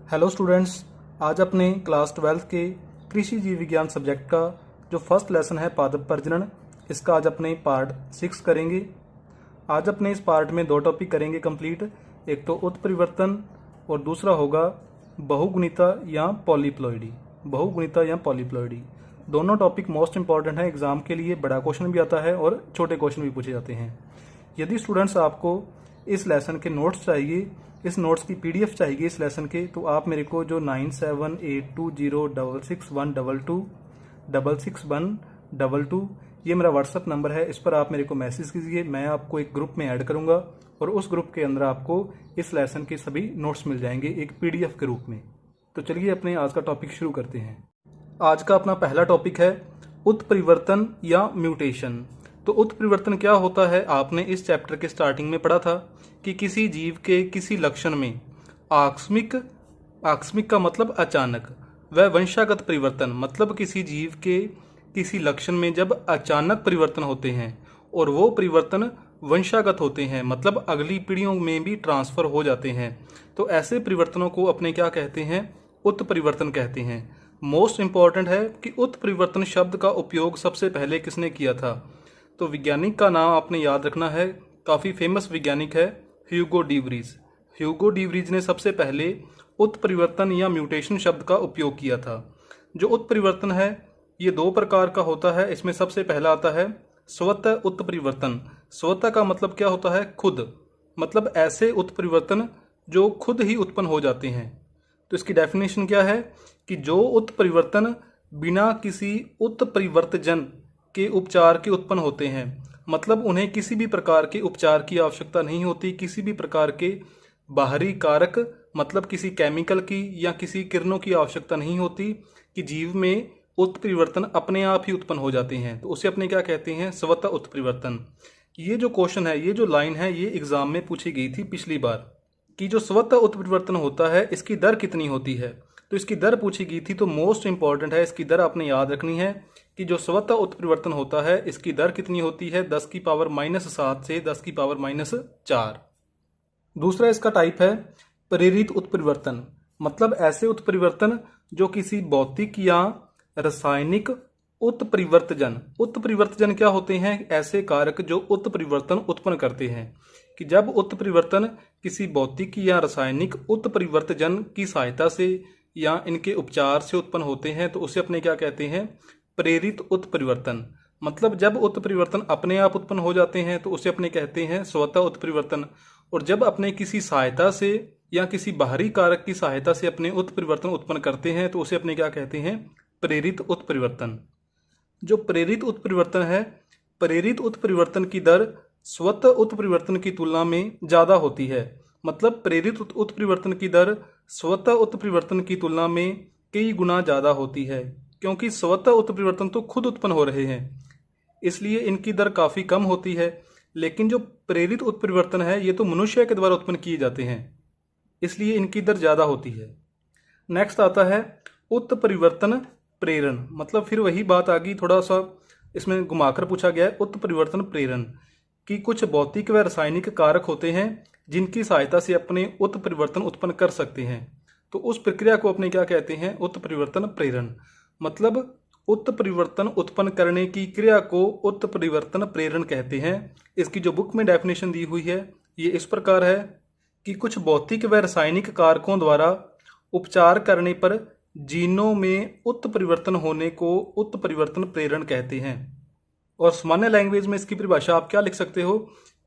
Hello students, आज अपने class 12th के कृषि जीव विज्ञान सब्जेक्ट का जो फर्स्ट लेसन है पादप प्रजनन, इसका आज अपने पार्ट 6 करेंगे। आज अपने इस पार्ट में दो टॉपिक करेंगे कंप्लीट। एक तो उत्परिवर्तन और दूसरा होगा बहुगुणिता या पॉलीप्लॉइडी। बहुगुणिता या पॉलीप्लॉइडी दोनों टॉपिक मोस्ट इंपॉर्टेंट है एग्जाम के लिए। बड़ा क्वेश्चन भी आता है और छोटे क्वेश्चन भी पूछे जाते हैं। यदि स्टूडेंट्स आपको इस लेसन के नोट्स चाहिए, इस नोट्स की पीडीएफ चाहिए इस लेसन के, तो आप मेरे को जो 97820612266122 ये मेरा व्हाट्सअप नंबर है, इस पर आप मेरे को मैसेज कीजिए। मैं आपको एक ग्रुप में ऐड करूंगा और उस ग्रुप के अंदर आपको इस लेसन के सभी नोट्स मिल जाएंगे एक पीडीएफ के रूप में। तो चलिए अपने आज का टॉपिक शुरू करते हैं। आज का अपना पहला टॉपिक है उत्परिवर्तन या म्यूटेशन। तो उत्परिवर्तन क्या होता है, आपने इस चैप्टर के स्टार्टिंग में पढ़ा था कि किसी जीव के किसी लक्षण में आकस्मिक का मतलब अचानक, वह वंशागत परिवर्तन मतलब किसी जीव के किसी लक्षण में जब अचानक परिवर्तन होते हैं और वो परिवर्तन वंशागत होते हैं मतलब अगली पीढ़ियों में भी ट्रांसफर हो जाते हैं, तो ऐसे परिवर्तनों को अपने क्या कहते हैं, उत्परिवर्तन कहते हैं। मोस्ट इंपॉर्टेंट है कि उत्परिवर्तन शब्द का उपयोग सबसे पहले किसने किया था, तो वैज्ञानिक का नाम आपने याद रखना है, काफ़ी फेमस वैज्ञानिक है Hugo de Vries. Hugo de Vries ने सबसे पहले उत्परिवर्तन या म्यूटेशन शब्द का उपयोग किया था। जो उत्परिवर्तन है ये दो प्रकार का होता है। इसमें सबसे पहला आता है स्वतः उत्परिवर्तन। स्वतः का मतलब क्या होता है, खुद, मतलब ऐसे उत्परिवर्तन जो खुद ही उत्पन्न हो जाते हैं। तो इसकी डेफिनेशन क्या है कि जो उत्परिवर्तन बिना किसी उत्परिवर्तजन के उपचार के उत्पन्न होते हैं, मतलब उन्हें किसी भी प्रकार के उपचार की आवश्यकता नहीं होती, किसी भी प्रकार के बाहरी कारक मतलब किसी केमिकल की या किसी किरणों की आवश्यकता नहीं होती, कि जीव में उत्परिवर्तन अपने आप ही उत्पन्न हो जाते हैं, तो उसे अपने क्या कहते हैं, स्वतः उत्परिवर्तन। ये जो क्वेश्चन है, ये जो लाइन है, ये एग्जाम में पूछी गई थी पिछली बार कि जो स्वतः उत्परिवर्तन होता है इसकी दर कितनी होती है। तो इसकी दर पूछी गई थी, तो मोस्ट इंपॉर्टेंट है इसकी दर आपने याद रखनी है कि जो स्वतः उत्परिवर्तन होता है इसकी दर कितनी होती है, 10 की पावर -7 से 10 की पावर -4। दूसरा इसका टाइप है प्रेरित उत्परिवर्तन, मतलब ऐसे उत्परिवर्तन जो किसी भौतिक या रासायनिक उत्परिवर्तजन क्या होते हैं, ऐसे कारक जो उत्परिवर्तन उत्पन्न करते हैं। कि जब उत्परिवर्तन किसी भौतिक या रासायनिक उत्परिवर्तजन की सहायता से या इनके उपचार से उत्पन्न होते हैं, तो उसे अपने क्या कहते हैं, प्रेरित उत्परिवर्तन। मतलब जब उत्परिवर्तन अपने आप उत्पन्न हो जाते हैं तो उसे अपने कहते हैं स्वतः उत्परिवर्तन, और जब अपने किसी सहायता से या किसी बाहरी कारक की सहायता से अपने उत्परिवर्तन उत्पन्न करते हैं तो उसे अपने क्या कहते हैं, प्रेरित उत्परिवर्तन। जो प्रेरित उत्परिवर्तन है, प्रेरित उत्परिवर्तन की दर स्वतः उत्परिवर्तन की तुलना में ज़्यादा होती है। मतलब प्रेरित उत्परिवर्तन की दर स्वतः उत्परिवर्तन की तुलना में कई गुना ज़्यादा होती है, क्योंकि स्वतः उत्परिवर्तन तो खुद उत्पन्न हो रहे हैं, इसलिए इनकी दर काफ़ी कम होती है। लेकिन जो प्रेरित उत्परिवर्तन है ये तो मनुष्य के द्वारा उत्पन्न किए जाते हैं, इसलिए इनकी दर ज़्यादा होती है। नेक्स्ट आता है उत्परिवर्तन प्रेरण। मतलब फिर वही बात आ गई, थोड़ा सा इसमें घुमाकर पूछा गया है उत्परिवर्तन प्रेरण कि कुछ भौतिक व रासायनिक कारक होते हैं जिनकी सहायता से अपने उत्परिवर्तन उत्पन्न कर सकते हैं, तो उस प्रक्रिया को अपने क्या कहते हैं, उत्परिवर्तन प्रेरण। मतलब उत्परिवर्तन उत्पन्न करने की क्रिया को उत्परिवर्तन प्रेरण कहते हैं। इसकी जो बुक में डेफिनेशन दी हुई है ये इस प्रकार है कि कुछ भौतिक व रासायनिक कारकों द्वारा उपचार करने पर जीनों में उत्परिवर्तन होने को उत्परिवर्तन प्रेरण कहते हैं। और सामान्य लैंग्वेज में इसकी परिभाषा आप क्या लिख सकते हो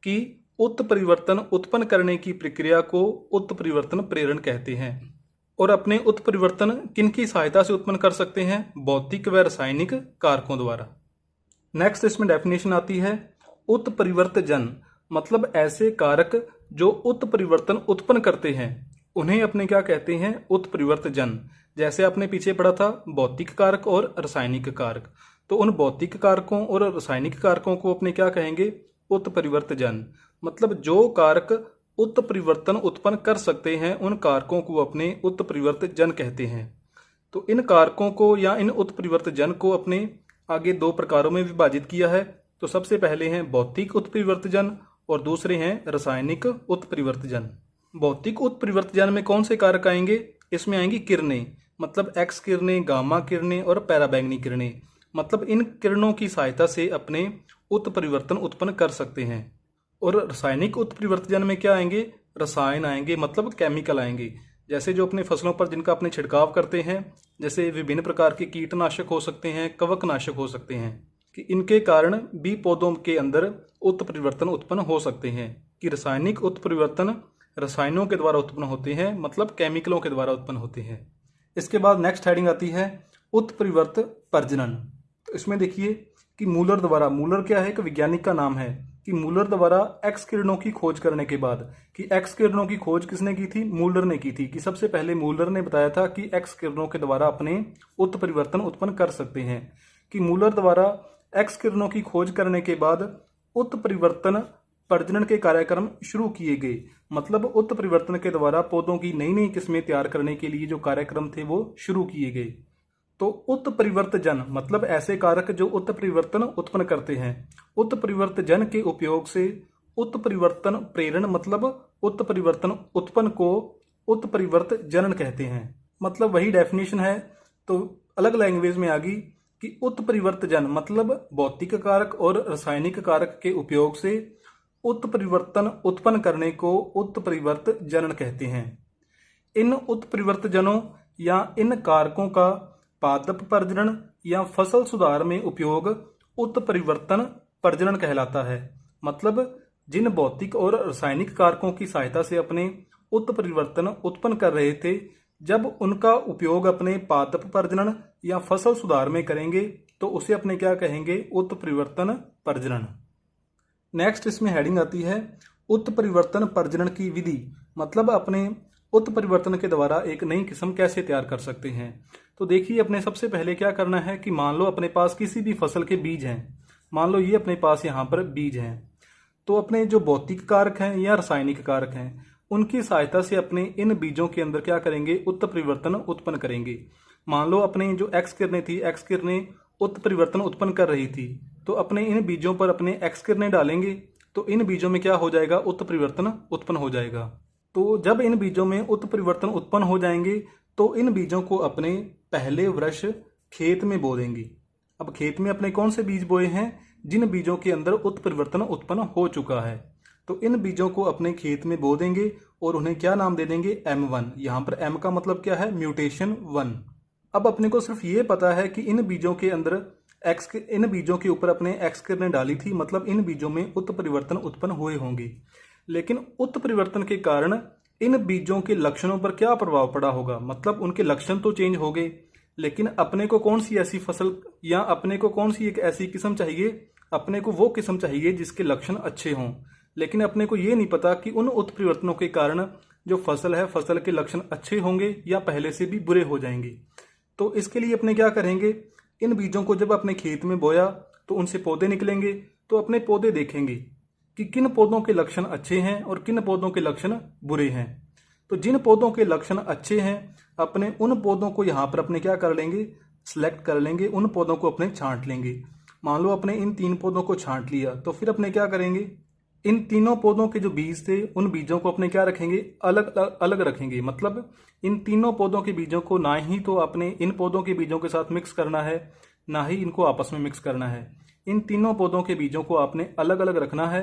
कि उत्परिवर्तन उत्पन्न करने की प्रक्रिया को उत्परिवर्तन प्रेरण कहते हैं। और अपने उत्परिवर्तन किनकी सहायता से उत्पन्न कर सकते हैं, भौतिक व रासायनिक कारकों द्वारा। नेक्स्ट इसमें डेफिनेशन आती है उत्परिवर्तजन, मतलब ऐसे कारक जो उत्परिवर्तन उत्पन्न करते हैं उन्हें अपने क्या कहते हैं, उत्परिवर्तजन। जैसे आपने पीछे पढ़ा था भौतिक कारक और रासायनिक कारक, तो उन भौतिक कारकों और रासायनिक कारकों को अपने क्या कहेंगे, उत्परिवर्तजन। मतलब जो कारक उत्परिवर्तन उत्पन्न कर सकते हैं उन कारकों को अपने उत्परिवर्तजन कहते हैं। तो इन कारकों को या इन उत्परिवर्तजन को अपने आगे दो प्रकारों में विभाजित किया है। तो सबसे पहले हैं भौतिक उत्परिवर्तजन और दूसरे हैं रासायनिक उत्परिवर्तजन। भौतिक उत्परिवर्तजन में कौन से कारक आएंगे, इसमें आएंगी किरणें, मतलब एक्स किरणें, गामा किरणें और पैराबैंगनी किरणें। मतलब इन किरणों की सहायता से अपने उत्परिवर्तन उत्पन्न कर सकते हैं। और रासायनिक उत्परिवर्तन में क्या आएंगे? रसायन आएंगे, मतलब केमिकल आएंगे। जैसे जो अपने फसलों पर जिनका अपने छिड़काव करते हैं, जैसे विभिन्न प्रकार के कीटनाशक हो सकते हैं, कवकनाशक हो सकते हैं, कि इनके कारण भी पौधों के अंदर उत्परिवर्तन उत्पन्न हो सकते हैं। कि रासायनिक उत्परिवर्तन रसायनों के द्वारा उत्पन्न होते हैं, मतलब केमिकलों के द्वारा उत्पन्न होते हैं। इसके बाद नेक्स्ट हेडिंग आती है उत्परिवर्त प्रजनन। तो इसमें देखिए कि मूलर द्वारा, मूलर क्या है? एक वैज्ञानिक का नाम है। कि मूलर द्वारा एक्स किरणों की खोज करने के बाद, कि एक्स किरणों की खोज किसने की थी? मूलर ने की थी। कि सबसे पहले मूलर ने बताया था कि एक्स किरणों के द्वारा अपने उत्परिवर्तन उत्पन्न कर सकते हैं। कि मूलर द्वारा एक्स किरणों की खोज करने के बाद उत्परिवर्तन प्रजनन के कार्यक्रम शुरू किए गए। मतलब उत्परिवर्तन के द्वारा पौधों की नई नई किस्में तैयार करने के लिए जो कार्यक्रम थे वो शुरू किए गए। तो उत्परिवर्तजन मतलब ऐसे कारक जो उत्परिवर्तन उत्पन्न करते हैं। उत्परिवर्तजन के उपयोग से उत्परिवर्तन प्रेरण, मतलब उत्परिवर्तन उत्पन्न को उत्परिवर्तजनन कहते हैं। मतलब वही डेफिनेशन है, तो अलग लैंग्वेज में आ गई कि उत्परिवर्तजन मतलब भौतिक कारक और रासायनिक कारक के उपयोग से उत्परिवर्तन उत्पन्न करने को उत्परिवर्तजनन कहते हैं। इन उत्परिवर्तजनों या इन कारकों का पादप प्रजनन या फसल सुधार में उपयोग उत्परिवर्तन प्रजनन कहलाता है। मतलब जिन भौतिक और रासायनिक कारकों की सहायता से अपने उत्परिवर्तन उत्पन्न कर रहे थे, जब उनका उपयोग अपने पादप प्रजनन या फसल सुधार में करेंगे तो उसे अपने क्या कहेंगे? उत्परिवर्तन प्रजनन। नेक्स्ट इसमें हेडिंग आती है उत्परिवर्तन प्रजनन की विधि। मतलब अपने उत्परिवर्तन के द्वारा एक नई किस्म कैसे तैयार कर सकते हैं। तो देखिए अपने सबसे पहले क्या करना है कि मान लो अपने पास किसी भी फसल के बीज हैं, मान लो ये अपने पास यहाँ पर बीज हैं, तो अपने जो भौतिक कारक हैं या रासायनिक कारक हैं उनकी सहायता से अपने इन बीजों के अंदर क्या करेंगे? उत्परिवर्तन उत्पन्न करेंगे। मान लो अपने जो एक्स किरणें थी, एक्स किरणें उत्परिवर्तन उत्पन्न कर रही थी, तो अपने इन बीजों पर अपने एक्स किरणें डालेंगे तो इन बीजों में क्या हो जाएगा? उत्परिवर्तन उत्पन्न हो जाएगा। तो जब इन बीजों में उत्परिवर्तन उत्पन्न हो जाएंगे तो इन बीजों को अपने पहले वर्ष खेत में बो देंगे। अब खेत में अपने कौन से बीज बोए हैं? जिन बीजों के अंदर उत्परिवर्तन उत्पन्न हो चुका है। तो इन बीजों को अपने खेत में बो देंगे और उन्हें क्या नाम दे देंगे? M1। यहाँ पर M का मतलब क्या है? म्यूटेशन 1। अब अपने को सिर्फ ये पता है कि इन बीजों के अंदर इन बीजों के ऊपर अपने एक्स किरणें डाली थी, मतलब इन बीजों में उत्परिवर्तन उत्पन्न हुए होंगे। लेकिन उत्परिवर्तन के कारण इन बीजों के लक्षणों पर क्या प्रभाव पड़ा होगा? मतलब उनके लक्षण तो चेंज हो गए, लेकिन अपने को कौन सी ऐसी फसल या अपने को कौन सी एक ऐसी किस्म चाहिए? अपने को वो किस्म चाहिए जिसके लक्षण अच्छे हों। लेकिन अपने को ये नहीं पता कि उन उत्परिवर्तनों के कारण जो फसल है, फसल के लक्षण अच्छे होंगे या पहले से भी बुरे हो जाएंगे। तो इसके लिए अपने क्या करेंगे? इन बीजों को जब अपने खेत में बोया तो उनसे पौधे निकलेंगे, तो अपने पौधे देखेंगे कि किन पौधों के लक्षण अच्छे हैं और किन पौधों के लक्षण बुरे हैं। तो जिन पौधों के लक्षण अच्छे हैं अपने उन पौधों को यहाँ पर अपने क्या कर लेंगे? सिलेक्ट कर लेंगे, उन पौधों को अपने छांट लेंगे। मान लो अपने इन 3 पौधों को छांट लिया, तो फिर अपने क्या करेंगे? इन तीनों पौधों के जो बीज थे उन बीजों को अपने क्या रखेंगे? अलग अलग रखेंगे। मतलब इन तीनों पौधों के बीजों को ना ही तो अपने इन पौधों के बीजों के साथ मिक्स करना है, ना ही इनको आपस में मिक्स करना है। इन तीनों पौधों के बीजों को आपने अलग अलग रखना है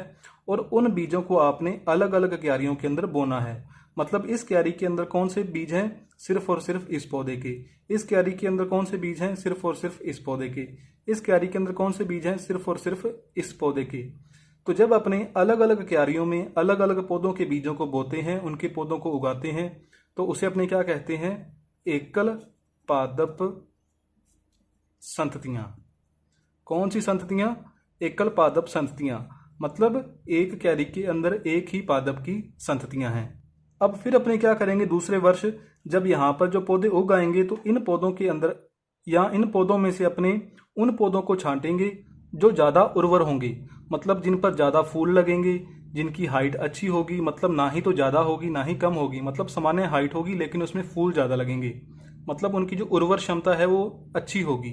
और उन बीजों को आपने अलग अलग क्यारियों के अंदर बोना है। मतलब इस क्यारी के अंदर कौन से बीज हैं? सिर्फ और सिर्फ इस पौधे के। इस क्यारी के अंदर कौन से बीज हैं? सिर्फ और सिर्फ इस पौधे के। इस क्यारी के अंदर कौन से बीज हैं? सिर्फ और सिर्फ इस पौधे के। तो जब अपने अलग अलग क्यारियों में अलग अलग पौधों के बीजों को बोते हैं, उनके पौधों को उगाते हैं, तो उसे अपने क्या कहते हैं? एकल पादप संततियां। कौन सी संततियां? एकल पादप संततियां। मतलब एक क्यारी के अंदर एक ही पादप की संततियां हैं। अब फिर अपने क्या करेंगे? दूसरे वर्ष जब यहाँ पर जो पौधे उग आएंगे तो इन पौधों के अंदर या इन पौधों में से अपने उन पौधों को छांटेंगे जो ज़्यादा उर्वर होंगे। मतलब जिन पर ज़्यादा फूल लगेंगे, जिनकी हाइट अच्छी होगी, मतलब ना ही तो ज़्यादा होगी ना ही कम होगी, मतलब सामान्य हाइट होगी लेकिन उसमें फूल ज़्यादा लगेंगे। मतलब उनकी जो उर्वर क्षमता है वो अच्छी होगी।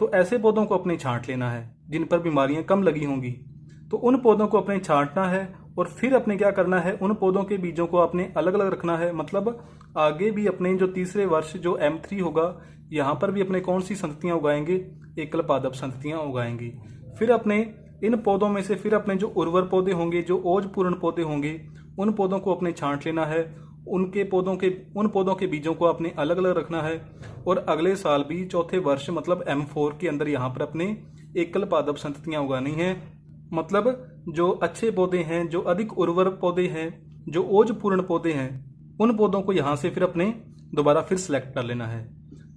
तो ऐसे पौधों को अपने छांट लेना है जिन पर बीमारियां कम लगी होंगी। तो उन पौधों को अपने छांटना है और फिर अपने क्या करना है, उन पौधों के बीजों को आपने अलग अलग रखना है। मतलब आगे भी अपने जो तीसरे वर्ष जो M3 होगा, यहाँ पर भी अपने कौन सी संततियाँ उगाएंगे, एकल पादप संततियाँ उगाएंगे। फिर अपने इन पौधों में से फिर अपने जो उर्वर पौधे होंगे, जो ओजपूर्ण पौधे होंगे, उन पौधों को अपने छांट लेना है। उन पौधों के बीजों को अपने अलग अलग रखना है। और अगले साल भी चौथे वर्ष मतलब M4 के अंदर यहाँ पर अपने एकल पादप संततियाँ उगानी है। मतलब जो अच्छे पौधे हैं, जो अधिक उर्वर पौधे हैं, जो ओजपूर्ण पौधे हैं, उन पौधों को यहाँ से फिर अपने दोबारा फिर सिलेक्ट कर लेना है।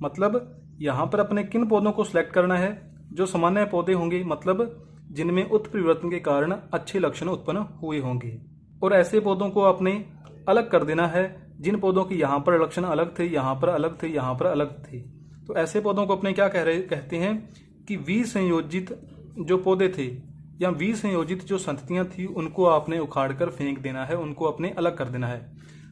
मतलब यहाँ पर अपने किन पौधों को सिलेक्ट करना है, जो सामान्य पौधे होंगे, मतलब जिनमें उत्परिवर्तन के कारण अच्छे लक्षण उत्पन्न हुए होंगे। और ऐसे पौधों को अपने अलग कर देना है जिन पौधों की यहाँ पर लक्षण अलग थे, यहाँ पर अलग थे, यहाँ पर अलग थे। तो ऐसे पौधों को अपने क्या कहते हैं कि विसंयोजित जो पौधे थे या विसंयोजित जो संततियां थी, उनको आपने उखाड़ कर फेंक देना है, उनको अपने अलग कर देना है।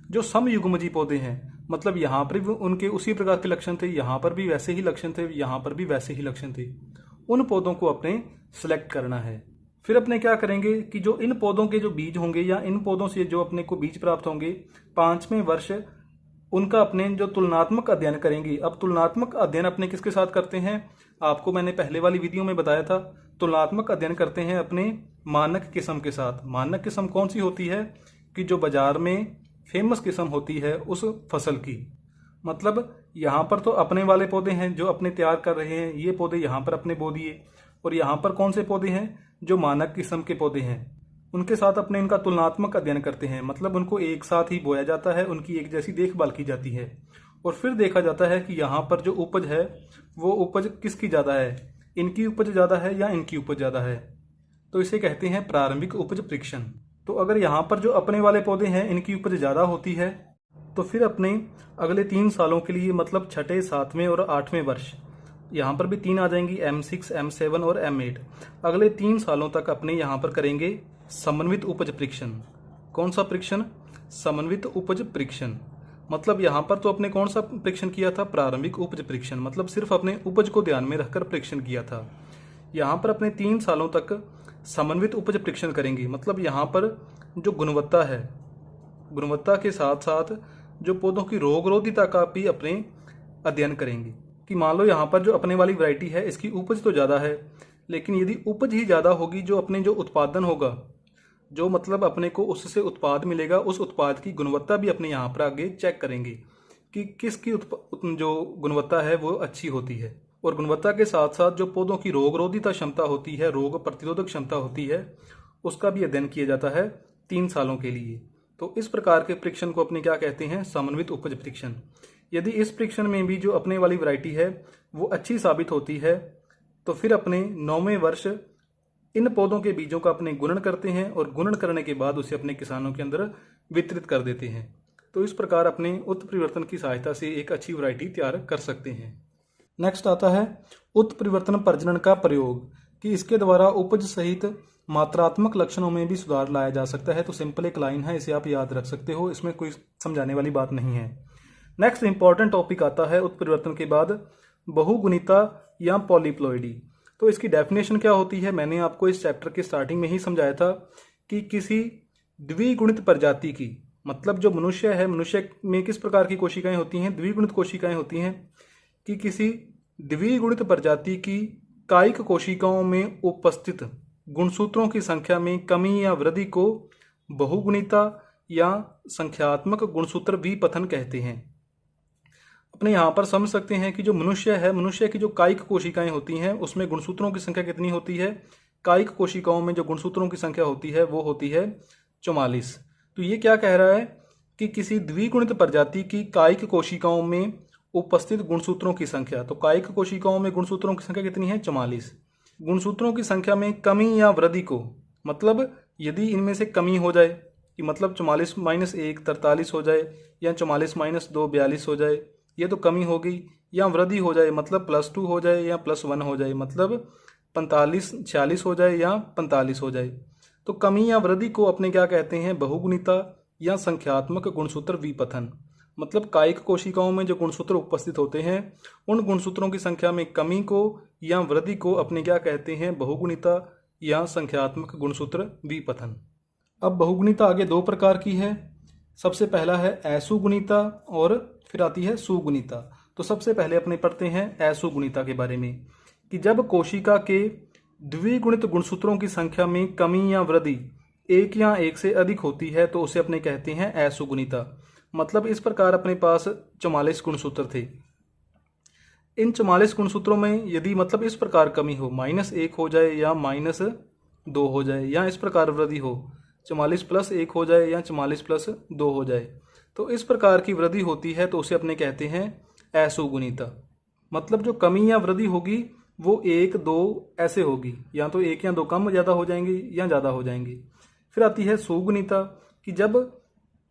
जो समयुग्मजी पौधे हैं, मतलब यहाँ पर भी उनके उसी प्रकार के लक्षण थे, यहाँ पर भी वैसे ही लक्षण थे, यहाँ पर भी वैसे ही लक्षण थे, उन पौधों को अपने सिलेक्ट करना है। फिर अपने क्या करेंगे कि जो इन पौधों के जो बीज होंगे या इन पौधों से जो अपने को बीज प्राप्त होंगे, 5वें वर्ष उनका अपने जो तुलनात्मक अध्ययन करेंगे। अब तुलनात्मक अध्ययन अपने किसके साथ करते हैं, आपको मैंने पहले वाली वीडियो में बताया था। तुलनात्मक अध्ययन करते हैं अपने मानक किस्म के साथ। मानक किस्म कौन सी होती है कि जो बाजार में फेमस किस्म होती है उस फसल की। मतलब यहाँ पर तो अपने वाले पौधे हैं जो अपने तैयार कर रहे हैं, ये पौधे यहाँ पर अपने बो दिए। और यहाँ पर कौन से पौधे हैं, जो मानक किस्म के पौधे हैं, उनके साथ अपने इनका तुलनात्मक अध्ययन करते हैं। मतलब उनको एक साथ ही बोया जाता है, उनकी एक जैसी देखभाल की जाती है और फिर देखा जाता है कि यहाँ पर जो उपज है वो उपज किसकी ज़्यादा है, इनकी उपज ज़्यादा है या इनकी उपज ज़्यादा है। तो इसे कहते हैं प्रारंभिक उपज परीक्षण। तो अगर यहाँ पर जो अपने वाले पौधे हैं इनकी उपज ज़्यादा होती है, तो फिर अपने अगले 3 सालों के लिए, मतलब छठे, 7वें और 8वें वर्ष, यहाँ पर भी 3 आ जाएंगी, M6, M7 और M8। अगले 3 सालों तक अपने यहाँ पर करेंगे समन्वित उपज परीक्षण। कौन सा परीक्षण, समन्वित उपज परीक्षण। मतलब यहाँ पर तो अपने कौन सा परीक्षण किया था, प्रारंभिक उपज परीक्षण। मतलब सिर्फ अपने उपज को ध्यान में रखकर परीक्षण किया था। यहाँ पर अपने 3 सालों तक समन्वित उपज परीक्षण करेंगे। मतलब यहाँ पर जो गुणवत्ता है, गुणवत्ता के साथ साथ जो पौधों की रोगरोधिता का भी अपने अध्ययन करेंगे। कि मान लो यहाँ पर जो अपने वाली वैरायटी है इसकी उपज तो ज़्यादा है, लेकिन यदि उपज ही ज़्यादा होगी, जो अपने जो उत्पादन होगा, जो मतलब अपने को उससे उत्पाद मिलेगा, उस उत्पाद की गुणवत्ता भी अपने यहाँ पर आगे चेक करेंगे कि किसकी जो गुणवत्ता है वो अच्छी होती है। और गुणवत्ता के साथ साथ जो पौधों की रोगरोधिता क्षमता होती है, रोग प्रतिरोधक क्षमता होती है, उसका भी अध्ययन किया जाता है 3 सालों के लिए। तो इस प्रकार के परीक्षण को अपने क्या कहते हैं, समन्वित उपज परीक्षण। यदि इस परीक्षण में भी जो अपने वाली वैरायटी है वो अच्छी साबित होती है, तो फिर अपने 9वें वर्ष इन पौधों के बीजों का अपने गुणन करते हैं और गुणन करने के बाद उसे अपने किसानों के अंदर वितरित कर देते हैं। तो इस प्रकार अपने उत्परिवर्तन की सहायता से एक अच्छी वैरायटी तैयार कर सकते हैं। नेक्स्ट आता है उत्परिवर्तन प्रजनन का प्रयोग, कि इसके द्वारा उपज सहित मात्रात्मक लक्षणों में भी सुधार लाया जा सकता है। तो सिंपल एक लाइन है, इसे आप याद रख सकते हो, इसमें कोई समझाने वाली बात नहीं है। नेक्स्ट इंपॉर्टेंट टॉपिक आता है उत्परिवर्तन के बाद बहुगुणिता या पॉलीप्लॉइडी। तो इसकी डेफिनेशन क्या होती है, मैंने आपको इस चैप्टर के स्टार्टिंग में ही समझाया था कि किसी द्विगुणित प्रजाति की, मतलब जो मनुष्य है, मनुष्य में किस प्रकार की कोशिकाएं होती हैं, द्विगुणित कोशिकाएं होती हैं, कि किसी द्विगुणित प्रजाति की कायिक कोशिकाओं में उपस्थित गुणसूत्रों की संख्या में कमी या वृद्धि को बहुगुणिता या संख्यात्मक गुणसूत्र विपथन कहते हैं। अपने यहाँ पर समझ सकते हैं कि जो मनुष्य है, मनुष्य की जो कायिक कोशिकाएं होती हैं उसमें गुणसूत्रों की संख्या कितनी होती है, कायिक कोशिकाओं में जो गुणसूत्रों की संख्या होती है वो होती है 44। तो ये क्या कह रहा है कि किसी द्विगुणित प्रजाति की कायिक कोशिकाओं में उपस्थित गुणसूत्रों की संख्या, तो कायिक कोशिकाओं में गुणसूत्रों की संख्या कितनी है, 44। गुणसूत्रों की संख्या में कमी या वृद्धि को, मतलब यदि इनमें से कमी हो जाए कि मतलब 44 - 1 43 हो जाए, या 44 - 2 42 हो जाए, ये तो कमी हो गई, या वृद्धि हो जाए मतलब +2 हो जाए या +1 हो जाए, मतलब 45 46 हो जाए या 45 हो जाए। तो कमी या वृद्धि को अपने क्या कहते हैं, बहुगुणिता या संख्यात्मक गुणसूत्र विपथन। मतलब कायिक कोशिकाओं में जो गुणसूत्र उपस्थित होते हैं उन गुणसूत्रों की संख्या में कमी को या वृद्धि को अपने क्या कहते हैं, बहुगुणिता या संख्यात्मक गुणसूत्र विपथन। अब बहुगुणिता आगे दो प्रकार की है। सबसे पहला है असुगुणिता और फिर आती है सुगुणिता। तो सबसे पहले अपने पढ़ते हैं असुगुणिता के बारे में कि जब कोशिका के द्विगुणित गुणसूत्रों की संख्या में कमी या वृद्धि एक या एक से अधिक होती है तो उसे अपने कहते हैं असुगुणिता। मतलब इस प्रकार अपने पास 44 गुणसूत्र थे। इन 44 गुणसूत्रों में यदि मतलब इस प्रकार कमी हो, -1 हो जाए या -2 हो जाए, या इस प्रकार वृद्धि हो, 44 + 1 हो जाए या 44 + 2 हो जाए, तो इस प्रकार की वृद्धि होती है तो उसे अपने कहते हैं असुगुणिता। मतलब जो कमी या वृद्धि होगी वो 1, 2 ऐसे होगी, या तो 1 या 2 कम ज़्यादा हो जाएंगे या ज़्यादा हो जाएंगे। फिर आती है सुगुणिता कि जब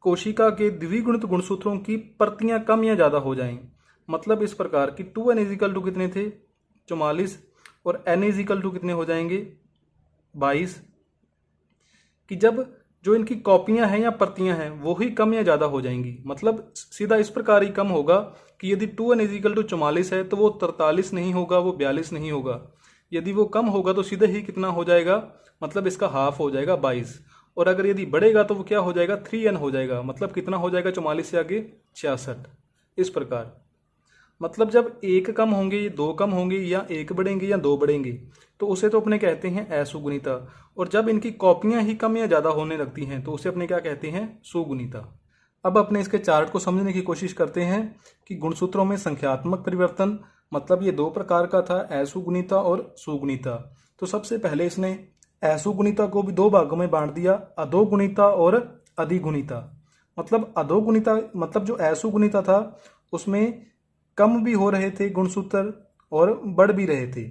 कोशिका के द्विगुणित गुणसूत्रों की प्रतियां कम या ज़्यादा हो जाएं। मतलब इस प्रकार कि 2n = कितने थे, 44, और n = कितने हो जाएंगे, 22, कि जब जो इनकी कॉपियां हैं या प्रतियां हैं वो ही कम या ज़्यादा हो जाएंगी। मतलब सीधा इस प्रकार ही कम होगा कि यदि 2n = 44 है तो वो 43 नहीं होगा, वो 42 नहीं होगा। यदि वो कम होगा तो सीधे ही कितना हो जाएगा, मतलब इसका हाफ हो जाएगा 22। और अगर यदि बढ़ेगा तो वो क्या हो जाएगा, 3n हो जाएगा। मतलब कितना हो जाएगा 44 से आगे 66। इस प्रकार मतलब जब 1 कम होंगे, 2 कम होंगे, या 1 बढ़ेंगे या 2 बढ़ेंगे तो उसे तो अपने कहते हैं असुगुणिता। और जब इनकी कॉपियां ही कम या ज़्यादा होने लगती हैं तो उसे अपने क्या कहते हैं, सुगुणिता। अब अपने इसके चार्ट को समझने की कोशिश करते हैं कि गुणसूत्रों में संख्यात्मक परिवर्तन, मतलब ये दो प्रकार का था, असुगुणिता और सुगुणिता। तो सबसे पहले इसने असुगुणिता को भी दो भागों में बांट दिया, अधोगुणिता और अधिगुणिता। मतलब अधोगुणिता मतलब जो असुगुणिता था उसमें कम भी हो रहे थे गुणसूत्र और बढ़ भी रहे थे।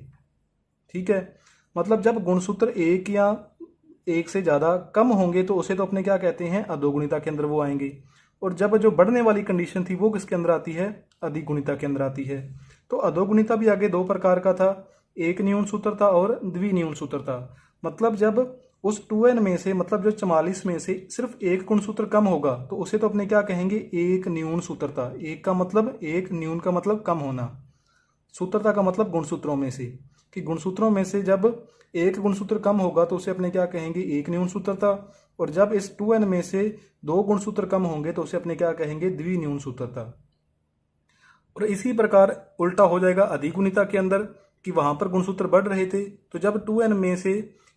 ठीक है, मतलब जब गुणसूत्र 1 या 1 से ज़्यादा कम होंगे तो उसे तो अपने क्या कहते हैं, अधोगुणिता के अंदर वो आएंगे। और जब जो बढ़ने वाली कंडीशन थी वो किसके अंदर आती है, अधिगुणिता के अंदर आती है। तो अधोगुणिता भी आगे दो प्रकार का था, एक न्यून सूत्र था और द्विन्यून सूत्र था। मतलब जब उस 2n में से, मतलब जो 44 में से सिर्फ एक गुणसूत्र कम होगा तो उसे तो अपने क्या कहेंगे, एक न्यून सूत्रता। एक का मतलब एक, न्यून का मतलब कम होना, सूत्रता का मतलब गुणसूत्रों में से, कि गुणसूत्रों में से जब एक गुणसूत्र कम होगा तो उसे अपने क्या कहेंगे, एक न्यून सूत्रता। और जब इस 2n में से 2 गुणसूत्र कम होंगे तो उसे अपने क्या कहेंगे, द्विन्यून सूत्रता। और इसी प्रकार उल्टा हो जाएगा अधिगुणिता के अंदर कि वहां पर गुणसूत्र बढ़ रहे थे तो जब 2n में से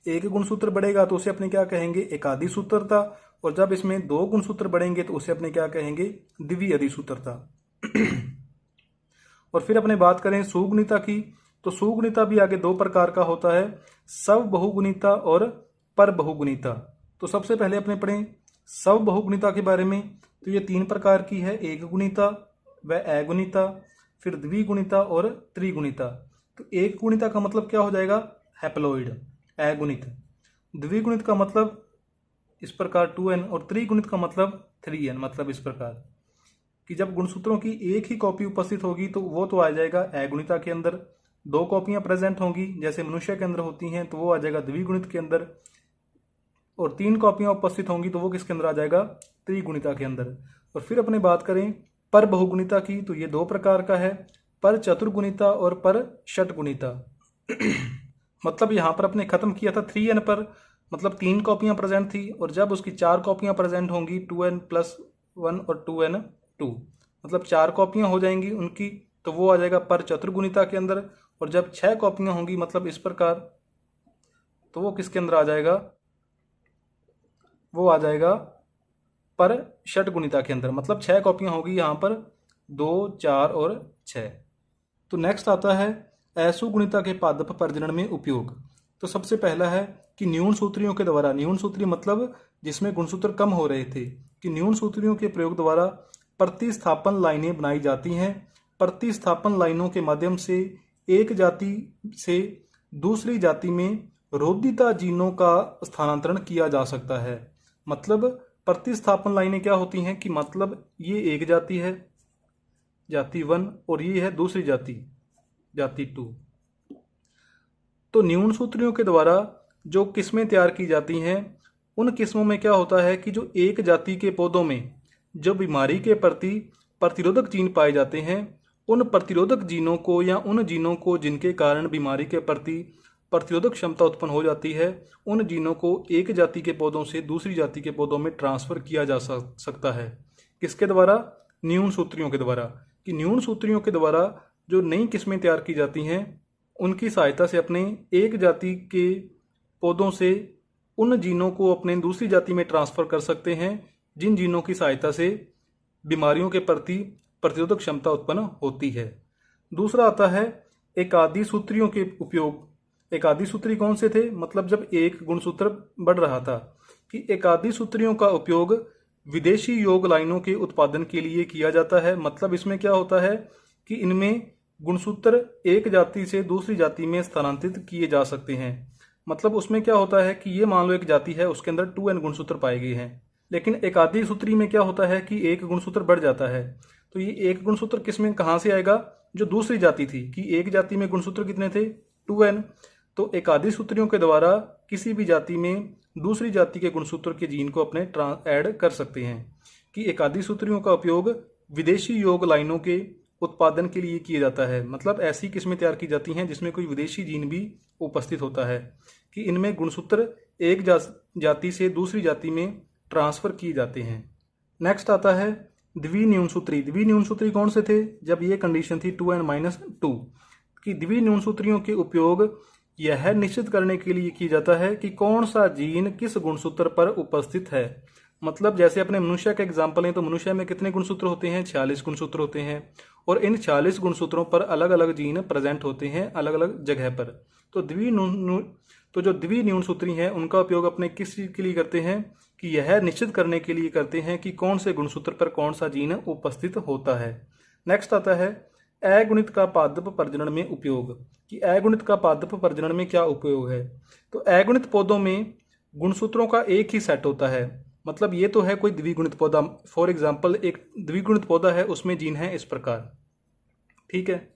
एक गुणसूत्र बढ़ेगा तो उसे अपने क्या कहेंगे, एकाधी सूत्रता। और जब इसमें 2 गुणसूत्र बढ़ेंगे तो उसे अपने क्या कहेंगे, द्विअधि सूत्रता। और फिर अपने बात करें सुगुणिता की, तो सुगुणिता भी आगे दो प्रकार का होता है, स्वबहुगुणिता और परबहुगुणिता। तो सबसे पहले अपने पढ़ें स्वबहुगुणिता के बारे में। तो ये 3 प्रकार की है, एक गुणिता व अगुणिता, फिर द्विगुणिता और त्रिगुणिता। तो एक गुणिता का मतलब क्या हो जाएगा, हैप्लॉइड, अगुणित। द्विगुणित का मतलब इस प्रकार 2n, और त्रिगुणित का मतलब 3n। मतलब इस प्रकार कि जब गुणसूत्रों की एक ही कॉपी उपस्थित होगी तो वो तो आ जाएगा अगुणिता के अंदर। 2 कॉपियां प्रेजेंट होंगी जैसे मनुष्य के अंदर होती हैं तो वो आ जाएगा द्विगुणित के अंदर। और 3 कॉपियां उपस्थित होंगी तो वो किसके अंदर आ जाएगा, त्रिगुणिता के अंदर। और फिर अपने बात करें पर बहुगुणिता की, तो ये 2 प्रकार का है, पर चतुर्गुणिता और पर षटगुणिता। मतलब यहाँ पर अपने खत्म किया था 3n पर, मतलब 3 कॉपियां प्रेजेंट थी, और जब उसकी 4 कॉपियां प्रेजेंट होंगी 2n + 1 और 2n 2, मतलब 4 कॉपियां हो जाएंगी उनकी तो वो आ जाएगा पर चतुर्गुणिता के अंदर। और जब 6 कॉपियां होंगी मतलब इस प्रकार, तो वो किसके अंदर आ जाएगा, वो आ जाएगा पर षटगुणिता के अंदर। मतलब 6 कॉपियां होगी यहाँ पर, 2, 4 और 6। तो नेक्स्ट आता है असुगुणिता के पादप प्रजनन में उपयोग। तो सबसे पहला है कि न्यून सूत्रियों के द्वारा, न्यून सूत्री मतलब जिसमें गुणसूत्र कम हो रहे थे, कि न्यून सूत्रियों के प्रयोग द्वारा प्रतिस्थापन लाइनें बनाई जाती हैं। प्रतिस्थापन लाइनों के माध्यम से एक जाति से दूसरी जाति में रोधिता जीनों का स्थानांतरण किया जा सकता है। मतलब प्रतिस्थापन लाइनें क्या होती हैं कि मतलब ये एक जाति है, जाति 1, और ये है दूसरी जाति, जाति 2। तो न्यून सूत्रियों के द्वारा जो किस्में तैयार की जाती हैं उन किस्मों में क्या होता है कि जो एक जाति के पौधों में जो बीमारी के प्रति प्रतिरोधक जीन पाए जाते हैं, उन प्रतिरोधक जीनों को या उन जीनों को जिनके कारण बीमारी के प्रति प्रतिरोधक क्षमता उत्पन्न हो जाती है, उन जीनों को एक जाति के पौधों से दूसरी जाति के पौधों में ट्रांसफर किया जा सकता है। किसके द्वारा? न्यून सूत्रियों के द्वारा। कि न्यून सूत्रियों के द्वारा जो नई किस्में तैयार की जाती हैं, उनकी सहायता से अपने एक जाति के पौधों से उन जीनों को अपने दूसरी जाति में ट्रांसफर कर सकते हैं, जिन जीनों की सहायता से बीमारियों के प्रति प्रतिरोधक क्षमता उत्पन्न होती है। दूसरा आता है एकादी सूत्रियों के उपयोग। एकादी सूत्री कौन से थे? मतलब जब एक गुणसूत्र बढ़ रहा था। कि एकादी सूत्रियों का उपयोग विदेशी योग लाइनों के उत्पादन के लिए किया जाता है। मतलब इसमें क्या होता है कि इनमें गुणसूत्र एक जाति से दूसरी जाति में स्थानांतरित किए जा सकते हैं। मतलब उसमें क्या होता है कि ये मान लो एक जाति है, उसके अंदर 2n गुणसूत्र पाए गए हैं, लेकिन एकादी सूत्री में क्या होता है कि एक गुणसूत्र बढ़ जाता है। तो ये एक गुणसूत्र किसमें कहाँ से आएगा? जो दूसरी जाति थी, कि एक जाति में गुणसूत्र कितने थे? 2n। तो एकादी सूत्रियों के द्वारा किसी भी जाति में दूसरी जाति के गुणसूत्र के जीन को अपने ऐड कर सकते हैं। कि एकादी सूत्रियों का उपयोग विदेशी योग लाइनों के उत्पादन के लिए किया जाता है। मतलब ऐसी किस्में तैयार की जाती हैं जिसमें कोई विदेशी जीन भी उपस्थित होता है, कि इनमें गुणसूत्र एक जाति से दूसरी जाति में ट्रांसफर किए जाते हैं। नेक्स्ट आता है द्विन्यून सूत्री। द्विन्यून सूत्री कौन से थे? जब ये कंडीशन थी 2n-2। कि द्विन्यून सूत्रियों के उपयोग यह निश्चित करने के लिए किया जाता है कि कौन सा जीन किस गुणसूत्र पर उपस्थित है। मतलब जैसे अपने मनुष्य का एग्जाम्पल है, तो मनुष्य में कितने गुणसूत्र होते हैं? 46 गुणसूत्र होते हैं, और इन 46 गुणसूत्रों पर अलग अलग जीन प्रेजेंट होते हैं अलग अलग जगह पर। तो जो द्विन्यून सूत्री हैं उनका उपयोग अपने किस चीज के लिए करते हैं? कि यह निश्चित करने के लिए करते हैं कि कौन से गुणसूत्र पर कौन सा जीन उपस्थित होता है। नेक्स्ट आता है अगुणित का पादप प्रजनन में उपयोग। कि अगुणित का पादप प्रजनन में क्या उपयोग है? तो अगुणित पौधों में गुणसूत्रों का एक ही सेट होता है। मतलब ये तो है कोई द्विगुणित पौधा। फॉर एग्जाम्पल एक द्विगुणित पौधा है, उसमें जीन है इस प्रकार, ठीक है।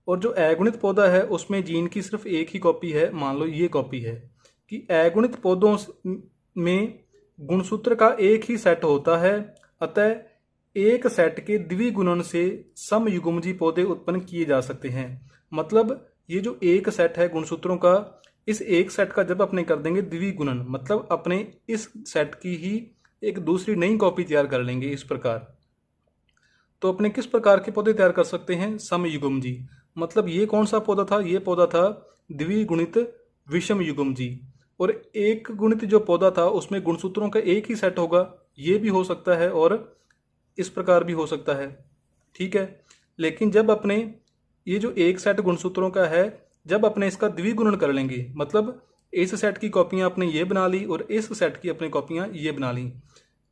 और जो अगुणित पौधा है उसमें जीन की सिर्फ एक ही कॉपी है, मान लो ये कॉपी है। कि अगुणित पौधों में गुणसूत्र का एक ही सेट होता है, अतः एक सेट के द्विगुणन से समयुग्मजी पौधे उत्पन्न किए जा सकते हैं। मतलब ये जो एक सेट है गुणसूत्रों का, इस एक सेट का जब अपने कर देंगे द्विगुणन, मतलब अपने इस सेट की ही एक दूसरी नई कॉपी तैयार कर लेंगे इस प्रकार। तो अपने किस प्रकार के पौधे तैयार कर सकते हैं? समयुग्मजी। मतलब ये कौन सा पौधा था? ये पौधा था द्विगुणित विषम युग्मजी। और एक गुणित जो पौधा था उसमें गुणसूत्रों का एक ही सेट होगा, ये भी हो सकता है और इस प्रकार भी हो सकता है, ठीक है। लेकिन जब अपने ये जो एक सेट गुणसूत्रों का है, जब अपने इसका द्विगुणन कर लेंगे, मतलब इस सेट की कॉपियां अपने ये बना ली और इस सेट की अपनी कॉपियां ये बना ली,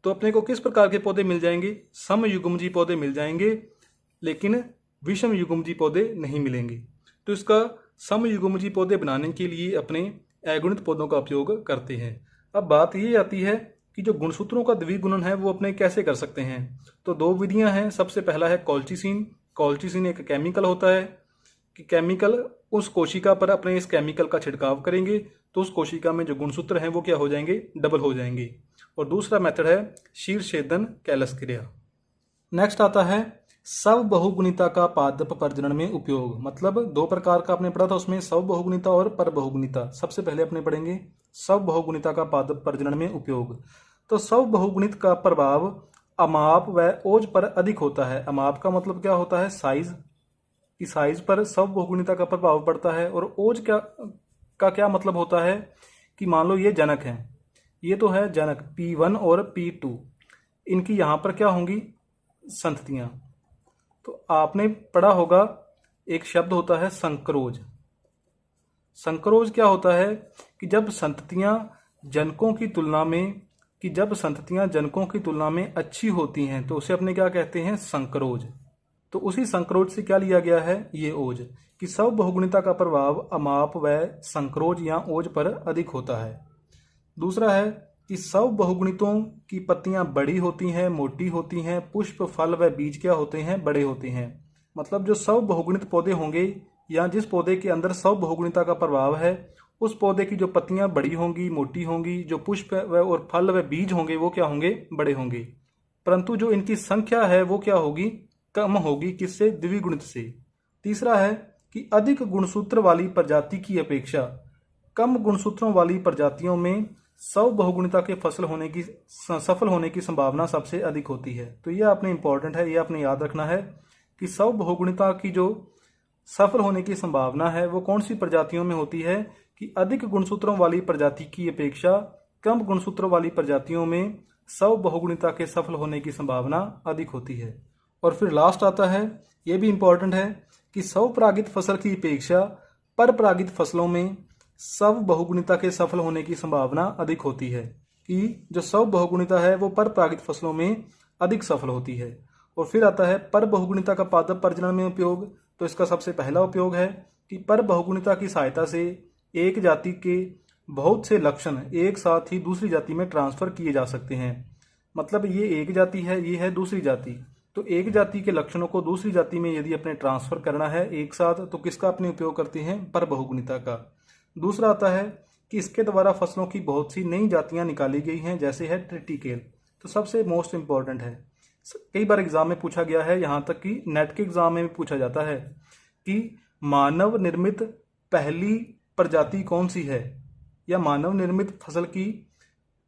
तो अपने को किस प्रकार के पौधे मिल जाएंगे? समयुग्मजी पौधे मिल जाएंगे, लेकिन विषम युग्मजी पौधे नहीं मिलेंगे। तो इसका समयुग्मजी पौधे बनाने के लिए अपने अगुणित पौधों का उपयोग करते हैं। अब बात ये आती है कि जो गुणसूत्रों का द्विगुणन है वो अपने कैसे कर सकते हैं। तो दो विधियां हैं। सबसे पहला है कॉल्चिसिन। कॉल्चिसिन एक केमिकल होता है कि केमिकल उस कोशिका पर अपने इस केमिकल का छिड़काव करेंगे तो उस कोशिका में जो गुणसूत्र हैं वो क्या हो जाएंगे? डबल हो जाएंगे। और दूसरा मेथड है शीर्षेदन कैलस क्रिया। नेक्स्ट आता है स्वबहुगुणिता का पादप प्रजनन में उपयोग। मतलब दो प्रकार का आपने पढ़ा था, उसमें स्वबहुगुणिता और परबहुगुणिता। सबसे पहले अपने पढ़ेंगे स्वबहुगुणिता का पादप प्रजनन में उपयोग। तो स्वबहुगुणित का प्रभाव अमाप व ओज पर अधिक होता है। अमाप का मतलब क्या होता है? साइज। की साइज पर स्वबहुगुणिता का प्रभाव पड़ता है। और ओज क्या मतलब होता है कि मान लो ये जनक है, ये तो है जनक P1 और P2, इनकी यहाँ पर क्या होंगी? संततियां। तो आपने पढ़ा होगा एक शब्द होता है संकरोज। संकरोज क्या होता है कि जब संततियां जनकों की तुलना में अच्छी होती हैं तो उसे अपने क्या कहते हैं? संकरोज। तो उसी संकरोज से क्या लिया गया है? ये ओज। कि स्वबहुगुणिता का प्रभाव अमाप व संकरोज या ओज पर अधिक होता है। दूसरा है कि स्वबहुगुणितों की पत्तियां बड़ी होती हैं, मोटी होती हैं, पुष्प, फल व बीज क्या होते हैं? बड़े होते हैं। मतलब जो स्वबहुगुणित पौधे होंगे या जिस पौधे के अंदर स्वबहुगुणिता का प्रभाव है, उस पौधे की जो पत्तियां बड़ी होंगी, मोटी होंगी, जो पुष्प और फल व बीज होंगे वो क्या होंगे? बड़े होंगे। परंतु जो इनकी संख्या है वो क्या होगी? कम होगी। किससे? द्विगुणित से। तीसरा है कि अधिक गुणसूत्र वाली प्रजाति की अपेक्षा कम गुणसूत्रों वाली प्रजातियों में बहुगुणिता के सफल होने की संभावना सबसे अधिक होती है। तो ये आपने इंपॉर्टेंट है, ये आपने याद रखना है कि बहुगुणिता की जो सफल होने की संभावना है वो कौन सी प्रजातियों में होती है कि अधिक गुणसूत्रों वाली प्रजाति की अपेक्षा कम गुणसूत्रों वाली प्रजातियों में बहुगुणिता के सफल होने की संभावना अधिक होती है। और फिर लास्ट आता है, ये भी इंपॉर्टेंट है कि स्वपरागित फसल की अपेक्षा परपरागित फसलों में बहुगुणिता के सफल होने की संभावना अधिक होती है, कि जो बहुगुणिता है वो परपरागित फसलों में अधिक सफल होती है। और फिर आता है पर बहुगुणिता का पादप प्रजनन में उपयोग। तो इसका सबसे पहला उपयोग है कि पर बहुगुणिता की सहायता से एक जाति के बहुत से लक्षण एक साथ ही दूसरी जाति में ट्रांसफर किए जा सकते हैं। मतलब ये एक जाति है, ये है दूसरी जाति, तो एक जाति के लक्षणों को दूसरी जाति में यदि अपने ट्रांसफर करना है एक साथ, तो किसका अपने उपयोग करते हैं? पर बहुगुणिता का। दूसरा आता है कि इसके द्वारा फसलों की बहुत सी नई जातियां निकाली गई हैं, जैसे है ट्रिटिकेल। तो सबसे मोस्ट इंपॉर्टेंट है, कई बार एग्जाम में पूछा गया है, यहाँ तक कि नेट के एग्जाम में भी पूछा जाता है कि मानव निर्मित पहली प्रजाति कौन सी है, या मानव निर्मित फसल की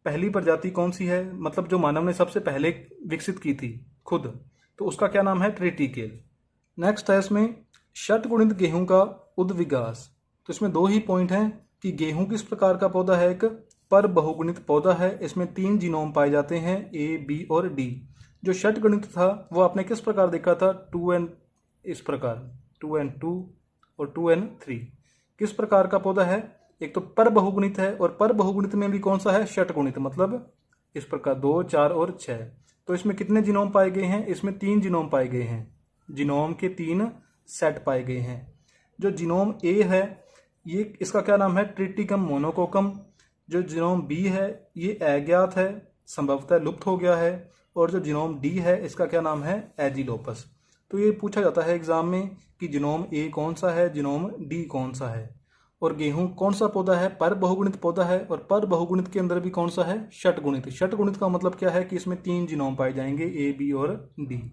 पहली प्रजाति कौन सी है, मतलब जो मानव ने सबसे पहले विकसित की थी खुद, तो उसका क्या नाम है? ट्रिटिकेल। नेक्स्ट है इसमें षटगुणित गेहूं का उद्विकास। तो इसमें दो ही पॉइंट हैं कि गेहूं किस प्रकार का पौधा है, एक पर बहुगुणित पौधा है, इसमें 3 जीनोम पाए जाते हैं, ए, बी और डी। जो षटगुणित था वो आपने किस प्रकार देखा था? 2n, इस प्रकार 2n2 और 2n3। किस प्रकार का पौधा है? एक तो पर बहुगुणित है, और पर बहुगुणित में भी कौन सा है? षटगुणित, मतलब इस प्रकार 2, 4 और 6। तो इसमें कितने जीनोम पाए गए हैं? इसमें 3 जीनोम पाए गए हैं, जीनोम के 3 सेट पाए गए हैं। जो जीनोम ए है ये इसका क्या नाम है? ट्रिटिकम मोनोकोकम। जो जीनोम बी है ये अज्ञात है, संभवतः लुप्त हो गया है। और जो जीनोम डी है इसका क्या नाम है? एजिलोपस। तो ये पूछा जाता है एग्जाम में कि जीनोम ए कौन सा है, जीनोम डी कौन सा है। और गेहूं कौन सा पौधा है? पर बहुगुणित पौधा है, और पर बहुगुणित के अंदर भी कौन सा है? षटगुणित। षटगुणित का मतलब क्या है कि इसमें 3 जीनोम पाए जाएंगे, ए, बी और डी।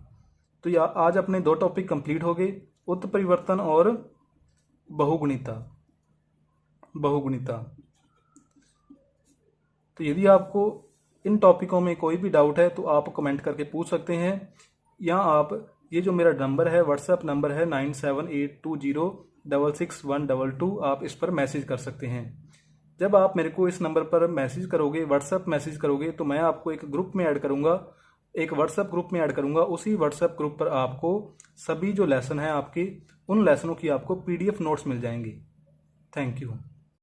तो आज अपने 2 टॉपिक कंप्लीट हो गए, उत्परिवर्तन और बहुगुणिता। तो यदि आपको इन टॉपिकों में कोई भी डाउट है तो आप कमेंट करके पूछ सकते हैं, या आप ये जो मेरा नंबर है, व्हाट्सएप नंबर है 9782066122, आप इस पर मैसेज कर सकते हैं। जब आप मेरे को इस नंबर पर मैसेज करोगे, व्हाट्सएप मैसेज करोगे, तो मैं आपको एक ग्रुप में ऐड करूंगा, एक व्हाट्सएप ग्रुप में ऐड करूंगा। उसी व्हाट्सएप ग्रुप पर आपको सभी जो लेसन है आपके, उन लेसनों की आपको PDF नोट्स मिल जाएंगे। Thank you.